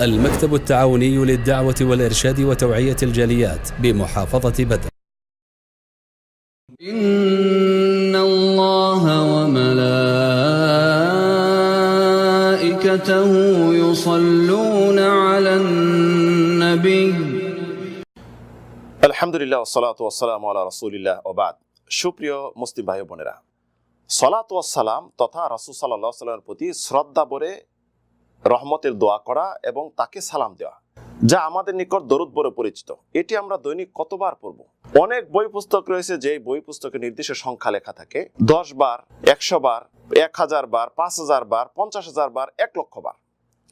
المكتب التعاوني للدعوة والإرشاد وتوعية الجاليات بمحافظة بدر. إن الله وملائكته يصلون على النبي আলহামদুলিল্লাহ ওয়াসসালাতু ওয়াসসালামু আলা রাসূলিল্লাহ ওয়া বাদ। সুপ্রিয় মুসলিম ভাই বোনেরা, সালাতু ওয়াস সালাম তথা রাসূল সাল্লাল্লাহু আলাইহি ওয়াসাল্লামের প্রতি শ্রদ্ধা ভরে রহমতের দোয়া করা এবং তাকে সালাম দেওয়া, যা আমাদের নিকট দরুদ বলে পরিচিত। এটি আমরা দৈনিক কতবার পড়ব? অনেক বই পুস্তক রয়েছে যে বই পুস্তকে নির্দিষ্ট সংখ্যা লেখা থাকে, 10 বার, 100 বার, 1000 বার, 5000 বার, 50000 বার, 1 লক্ষ বার,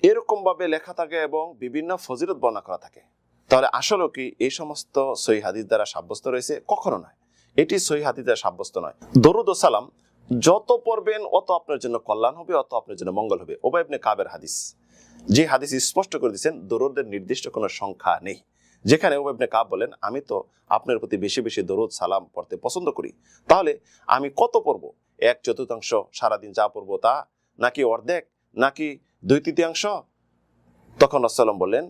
এরকম ভাবে লেখা থাকে এবং বিভিন্ন ফজিলত বর্ণনা করা থাকে। তাহলে আসলে কি এই সমস্ত সহিহ হাদিস দ্বারা সাব্যস্ত রয়েছে? কখনো নয়, এটি সহিহ হাদিস দ্বারা সাব্যস্ত নয়। দরুদ ও সালাম যত পড়বেন অত আপনার জন্য কল্যাণ হবে, অত আপনার জন্য মঙ্গল হবে। উবাই ইবনে কাবের হাদিস, যে হাদিস স্পষ্ট করে দিয়েছেন দরুদের নির্দিষ্ট কোনো সংখ্যা নেই। যেখানে উবাই ইবনে কাব বলেন, আমি তো আপনার প্রতি বেশি বেশি দরুদ সালাম পড়তে পছন্দ করি, তাহলে আমি কত পড়বো? 1/4 সারাদিন যা পড়বো তা, নাকি অর্ধেক, নাকি 2/3? তখন রাসূলুল্লাহ বললেন,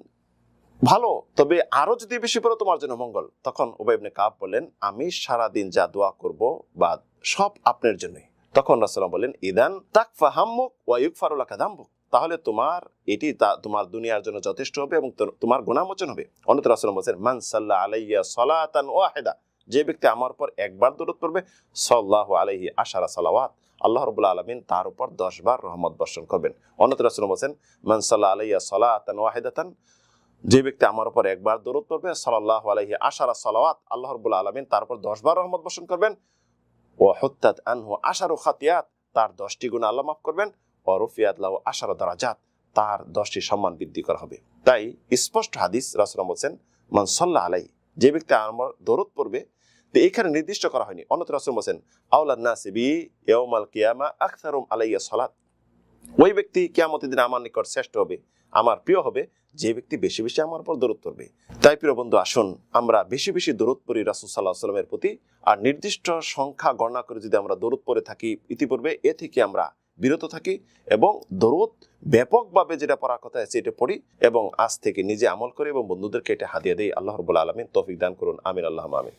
ভালো, তবে আরো যদি বেশি পড়ো তোমার জন্য মঙ্গল। তখন উবাই ইবনে কাব বললেন, আমি সারাদিন যা দোয়া করব বা সব আপনার জন্যই। তখন রাসূলুল্লাহ বললেন, ইদান তাকফা হাম্মুক ওয়া ইগফারু লাকা যামবুক, তাহলে তোমার এটি তোমার দুনিয়ার জন্য যথেষ্ট হবে এবং তোমার গুনাহ মোচন হবে। অন্যত্র রাসূলুল্লাহ বলেন, মান সাল্লা আলাইয়া সালাতান ওয়াহিদা, যে ব্যক্তি আমার উপর একবার দরুদ পড়বে, সাল্লাল্লাহু আলাইহি আশারা সালাওয়াত, আল্লাহ রাব্বুল আলামিন তার উপর 10 বার রহমত বর্ষণ করবেন। অন্যত্র রাসূলুল্লাহ বলেন, মান সাল্লা আলাইয়া সালাতান ওয়াহিদাতান, যে ব্যক্তি আমার উপর একবার দরুদ পড়বে, সাল্লাল্লাহু আলাইহি আশারা সালাওয়াত, আল্লাহ রাব্বুল আলামিন তার উপর 10 বার রহমত বর্ষণ করবেন। ওয়া হুত্তাত আনহু আশারু খাতিয়াত, তার 10টি গুনাহ আল্লাহ মাফ করবেন। ওয়া রুফিয়াত লাহু আশারু দারাজাত, তার 10টি সম্মান বৃদ্ধি করা হবে। তাই স্পষ্ট হাদিস, রাসূলুল্লাহ বলেন, মান সাল্লা আলাইহি, যে ব্যক্তি আমার দরুদ পড়বে। তো এখানে নির্দিষ্ট করা হয়নি। অন্যত্র রাসূলুল্লাহ বলেন, আওলান নাসি বি ইয়াউমাল কিয়ামা আকসারুম আলাইয়া সালাত, ওই ব্যক্তি কিয়ামতের দিনে আমার নিকট শ্রেষ্ঠ হবে, আমার প্রিয় হবে, যে ব্যক্তি বেশি বেশি আমার উপর দরুদ পড়বে। তাই প্রিয় বন্ধু, আসুন আমরা বেশি বেশি দরুদ পড়ি রাসূল সাল্লাল্লাহু আলাইহি ওয়াসাল্লামের প্রতি। আর নির্দিষ্ট সংখ্যা গণনা করে যদি আমরা দরুদ পড়ে থাকি ইতিপূর্বে, এ থেকে আমরা বিরত থাকি এবং দরুদ ব্যাপকভাবে যেটা পড়ার কথা আছে এটা পড়ি এবং আজ থেকে নিজে আমল করি এবং বন্ধুদেরকে এটা হাদিয়া দেই। আল্লাহ রাব্বুল আলামিন তৌফিক দান করুন। আমিন, আল্লাহুম্মা আমিন।